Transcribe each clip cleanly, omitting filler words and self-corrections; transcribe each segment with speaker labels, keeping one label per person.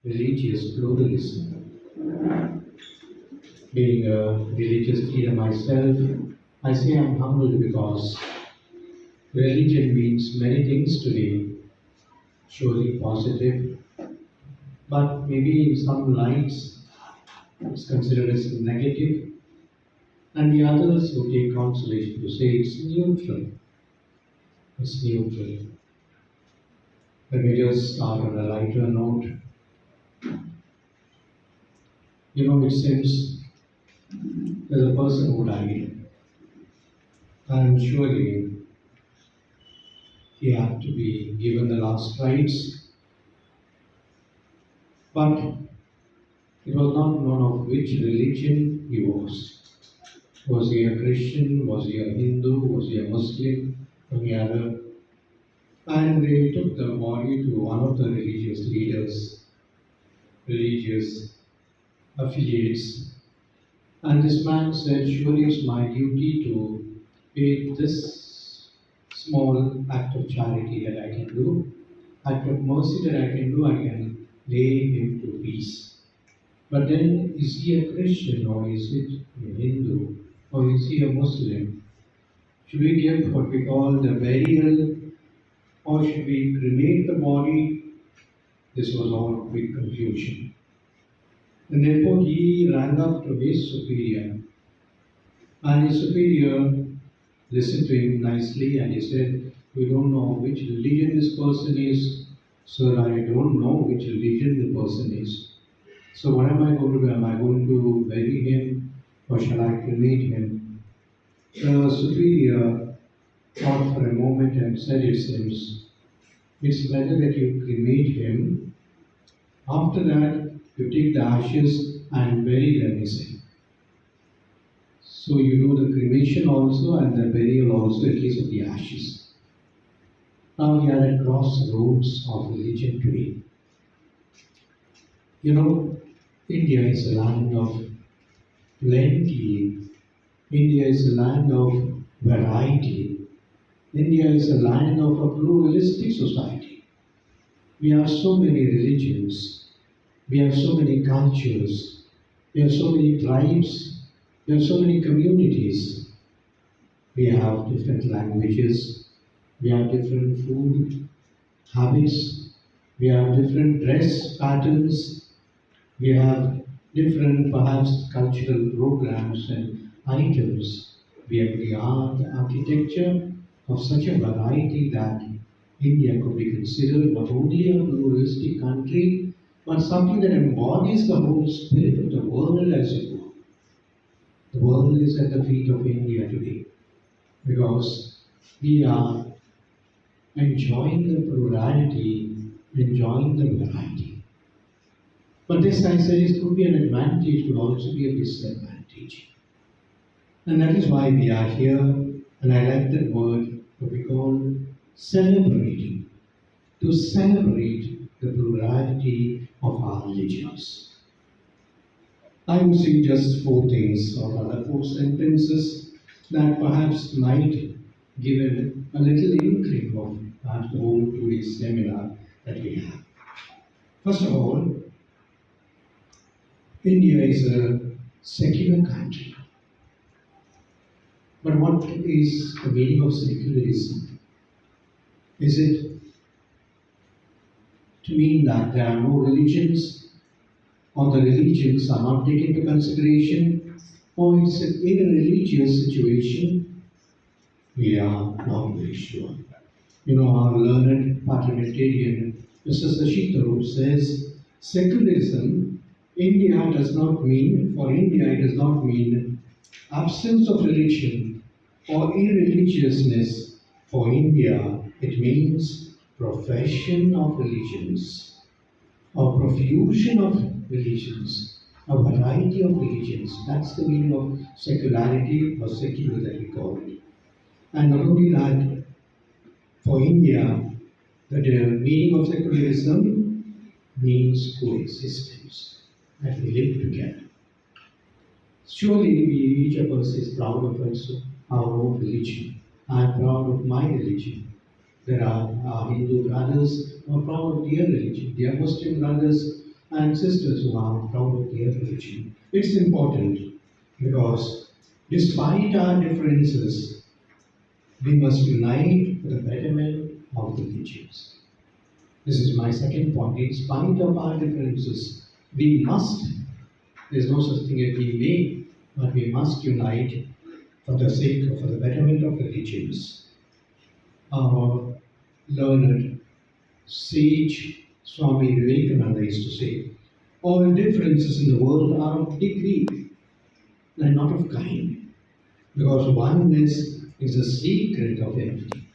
Speaker 1: religious pluralism. Being a religious leader myself, I say I'm humbled because religion means many things today, surely positive, but maybe in some lights it's considered as negative, and the others who take consolation to say it's neutral. It's neutral. Let me just start on a lighter note. It seems there's a person who died, and surely he had to be given the last rites, but it was not known of which religion he was. Was he a Christian? Was he a Hindu? Was he a Muslim? Any other? And they took the body to one of the religious leaders, religious affiliates, and this man said, surely it's my duty to pay this small act of charity that I can do, act of mercy that I can do, I can lay him to peace. But then, is he a Christian, or is it a Hindu, or is he a Muslim? Should we give what we call the burial, or should we cremate the body? This was all big confusion. And therefore he ran up to his superior, and his superior listened to him nicely, and he said, we don't know which religion this person is. Sir, I don't know which religion the person is. So what am I going to do? Am I going to bury him, or shall I cremate him? The superior thought for a moment and said, it seems it's better that you cremate him. After that, you take the ashes and bury them, he said. So you do the cremation also and the burial also in case of the ashes. Now we are at crossroads of religion today. India is a land of plenty. India is a land of variety. India is a land of a pluralistic society. We have so many religions. We have so many cultures. We have so many tribes. We have so many communities. We have different languages. We have different food habits. We have different dress patterns. We have different, perhaps, cultural programs and items. We have the art, the architecture of such a variety that India could be considered not only a pluralistic country, but something that embodies the whole spirit of the world, as it were. The world is at the feet of India today because we are enjoying the plurality, enjoying the variety. But this, I say, could be an advantage, could also be a disadvantage. And that is why we are here, and I like that word, what we call celebrating. To celebrate the plurality of our religions. I will say just 4 things or rather 4 sentences that perhaps might give a little inkling of perhaps the whole today's seminar that we have. First of all, India is a secular country. But what is the meaning of secularism? Is it to mean that there are no religions, or the religions are not taken into consideration, or is it in a religious situation? We are not very sure. Our learned parliamentarian, Mr. Shashi Tharoor, says secularism, for India it does not mean absence of religion or irreligiousness. For India, it means profession of religions, or profusion of religions, a variety of religions. That's the meaning of secularity or secular that we call it. And not only that, for India, the meaning of secularism means coexistence, that we live together. Surely each of us is proud of our own religion. I am proud of my religion. There are our Hindu brothers who are proud of their religion. Their Muslim brothers and sisters who are proud of their religion. It's important because despite our differences, we must unite for the betterment of the religions. This is my second point. In spite of our differences, we must, there's no such thing as we may, but we must unite for the sake of, for the betterment of religions. Our learned sage Swami Vivekananda used to say, all differences in the world are of degree and not of kind, because oneness is the secret of everything.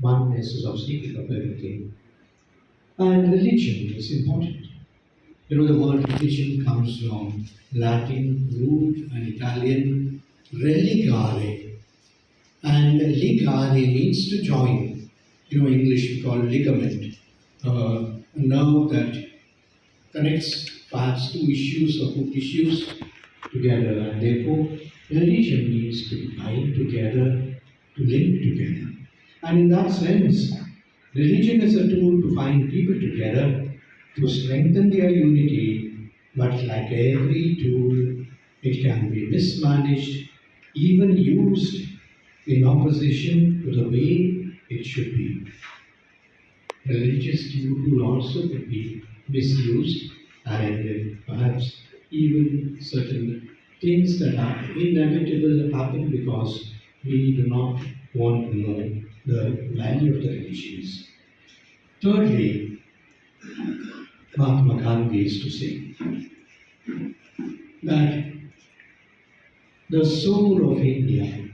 Speaker 1: Oneness is the secret of everything. And religion is important. You know, the word religion comes from Latin root and Italian religare. And ligare means to join. You know, English we call ligament. A nerve that connects perhaps two issues or two tissues together. And therefore, religion means to bind together, to link together. And in that sense, religion is a tool to find people together, to strengthen their unity, but like every tool, it can be mismanaged, even used in opposition to the way it should be. Religious tool also could be misused, and perhaps even certain things that are inevitable happen because we do not want to know the value of the religions. Thirdly, Mahatma Gandhi used to say that the soul of India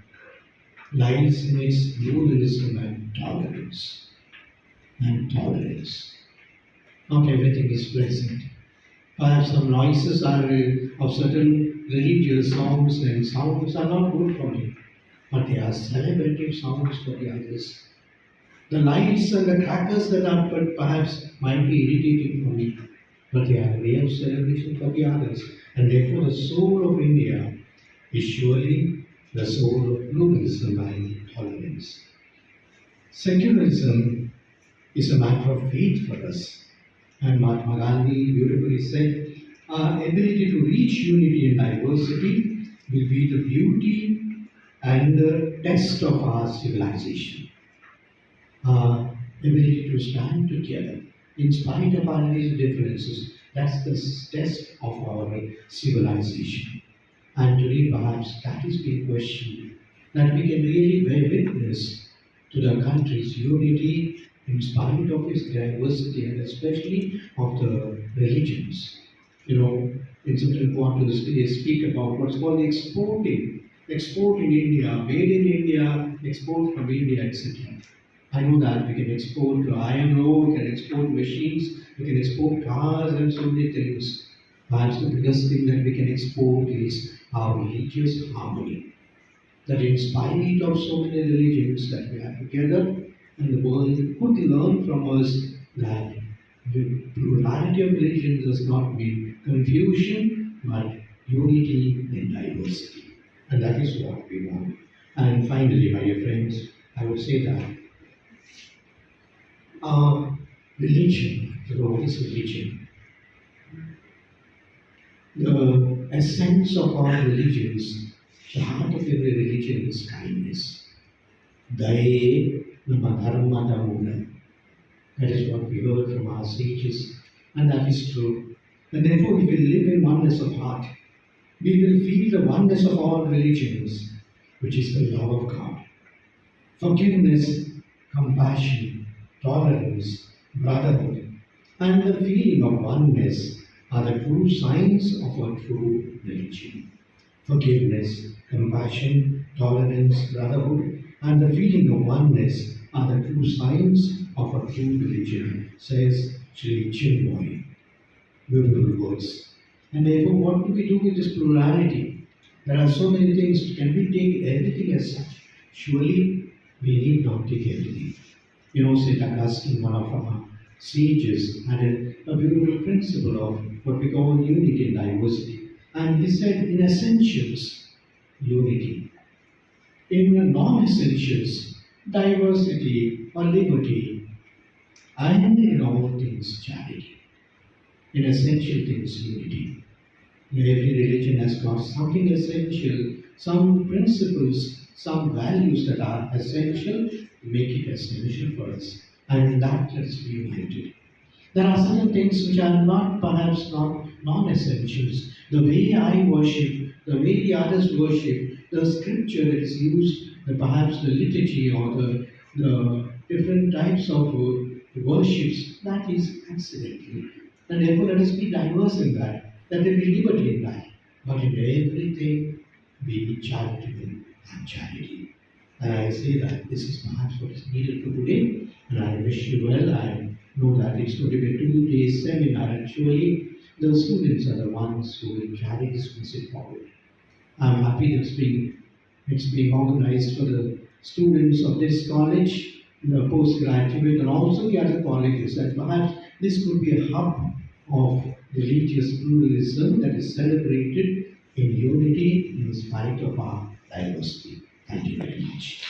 Speaker 1: lies in its pluralism and tolerance. And tolerance. Not everything is pleasant. Perhaps some noises are of certain religious songs, and sounds are not good for me, but they are celebrative sounds for the others. The lights and the crackers that are perhaps might be irritating for me, but they are a way of celebration for the others. And therefore, the soul of India is surely the soul of pluralism and tolerance. Secularism is a matter of faith for us. And Mahatma Gandhi beautifully said, our ability to reach unity in diversity will be the beauty and the test of our civilization. Our ability to stand together in spite of our differences, that's the test of our civilization. And today perhaps that is being questioned, that we can really bear witness to the country's unity in spite of its diversity and especially of the religions. You know, in certain quarters they speak about what's called exporting. Export in India, made in India, export from India, etc. I know that we can export iron ore, we can export machines, we can export cars and so many things. Perhaps the biggest thing that we can export is our religious harmony. That in spite of so many religions that we have together, and the world could learn from us that the plurality of religions does not mean confusion, but unity in diversity. And that is what we want. And finally, my dear friends, I would say that our religion, what is religion? The essence of our religions, the heart of every religion is kindness. Daye nama dharma mula. That is what we heard from our sages, and that is true. And therefore, we will live in oneness of heart. We will feel the oneness of all religions, which is the love of God. Forgiveness, compassion, tolerance, brotherhood, and the feeling of oneness are the true signs of a true religion. Forgiveness, compassion, tolerance, brotherhood, and the feeling of oneness are the true signs of a true religion, says Sri Chinmoy. Beautiful words. And therefore, what do we do with this plurality? There are so many things. Can we take everything as such? Surely, we need not take everything. You know, St. Augustine, one of our sages, had a beautiful principle of what we call unity in diversity. And he said, in essentials, unity. In non-essentials, diversity or liberty. And in all things, charity. in essential things unity. Every religion has got something essential, some principles, some values that are essential, make it essential for us. And in that, let's be united. There are certain things which are not perhaps not non-essentials. The way I worship, the way the others worship, the scripture that is used, perhaps the liturgy or the different types of worships, that is accidental. And therefore let us be diverse in that. Let there be liberty in that. But in everything be charitable and charity. And I say that this is perhaps what is needed for today. And I wish you well. I know that it's going to be a 2 day seminar, and surely the students are the ones who will carry this message forward. I'm happy that it's being organized for the students of this college, the postgraduate, and also the other colleges. And perhaps this could be a hub of religious pluralism that is celebrated in unity in spite of our diversity. Thank you very much.